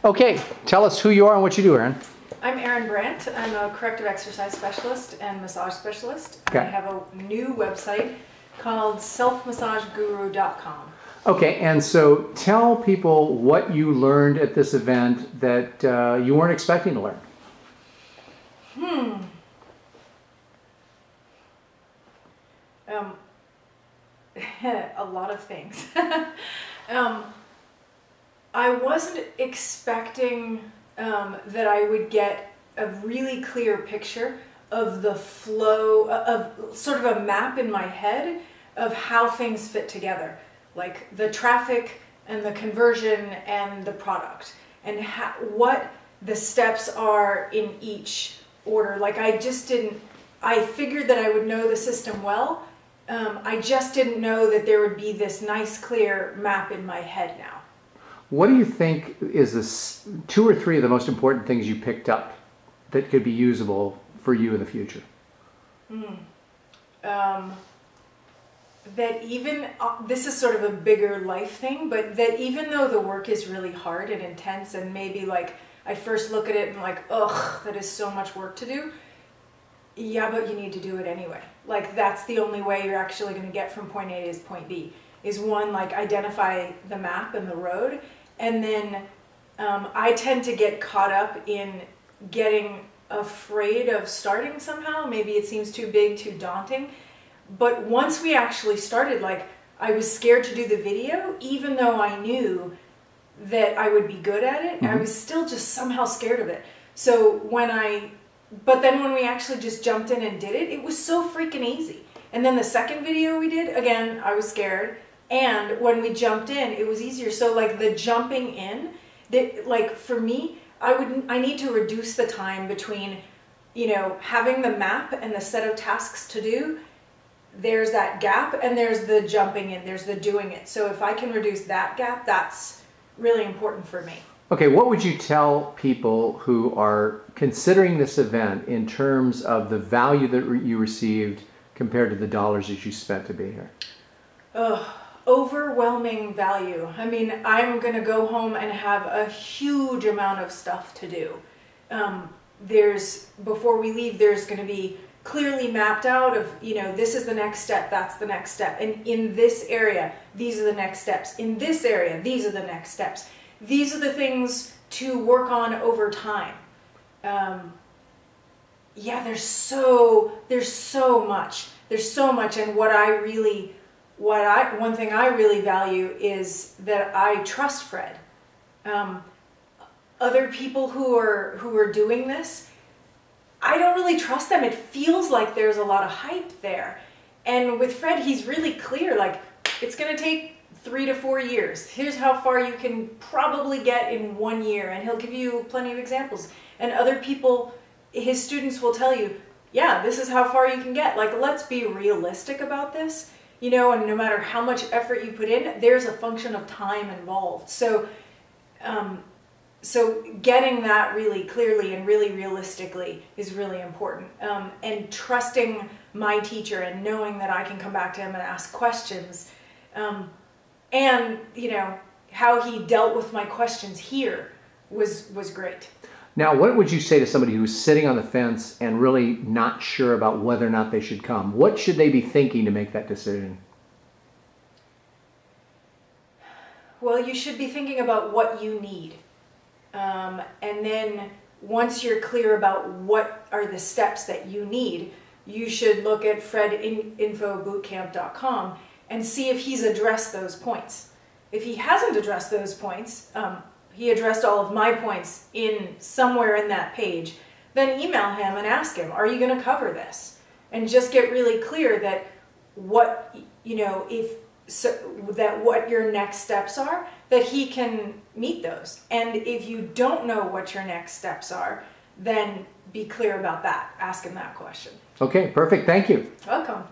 Okay, tell us who you are and what you do, Erin. I'm Erin Brandt. I'm a corrective exercise specialist and massage specialist. Okay. I have a new website called selfmassageguru.com. Okay, and so tell people what you learned at this event that you weren't expecting to learn. A lot of things. I wasn't expecting that I would get a really clear picture of the flow, of sort of a map in my head of how things fit together, like the traffic and the conversion and the product, and what the steps are in each order. Like I figured that I would know the system well. I just didn't know that there would be this nice clear map in my head now. What do you think is the 2 or 3 of the most important things you picked up that could be usable for you in the future? That even, this is sort of a bigger life thing, but that even though the work is really hard and intense and maybe like I first look at it and like, ugh, that is so much work to do. Yeah, but you need to do it anyway. Like that's the only way you're actually going to get from point A to point B. Is one, like identify the map and the road, and then I tend to get caught up in getting afraid of starting somehow. Maybe it seems too big, too daunting. But once we actually started, like I was scared to do the video, even though I knew that I would be good at it. I was still just somehow scared of it. So but then when we actually just jumped in and did it, it was so freaking easy. And then the second video we did, again, I was scared. And when we jumped in, it was easier. So like the jumping in, like for me, I need to reduce the time between, you know, having the map and the set of tasks to do. There's that gap, and there's the jumping in, there's the doing it. So if I can reduce that gap, that's really important for me. Okay, what would you tell people who are considering this event in terms of the value that you received compared to the dollars that you spent to be here? Overwhelming value. I mean, I'm going to go home and have a huge amount of stuff to do. Before we leave, there's going to be clearly mapped out of, you know, this is the next step, that's the next step. And in this area, these are the next steps. In this area, these are the next steps. These are the things to work on over time. Yeah, there's so much. There's so much, and one thing I really value is that I trust Fred. Other people who are doing this, I don't really trust them. It feels like there's a lot of hype there. And with Fred, he's really clear, like, it's going to take 3 to 4 years. Here's how far you can probably get in 1 year, and he'll give you plenty of examples. And other people, his students will tell you, yeah, this is how far you can get. Like, let's be realistic about this, you know, and no matter how much effort you put in, there's a function of time involved. So, so getting that really clearly and really realistically is really important. And trusting my teacher and knowing that I can come back to him and ask questions. And, you know, how he dealt with my questions here was great. Now, what would you say to somebody who's sitting on the fence and really not sure about whether or not they should come? What should they be thinking to make that decision? Well, you should be thinking about what you need. And then once you're clear about what are the steps that you need, you should look at fredinfobootcamp.com and see if he's addressed those points. If he hasn't addressed those points, he addressed all of my points in somewhere in that page, then email him and ask him, are you going to cover this? And just get really clear that what, you know, what your next steps are, that he can meet those. And if you don't know what your next steps are, then be clear about that. Ask him that question. Okay, perfect. Thank you. Welcome.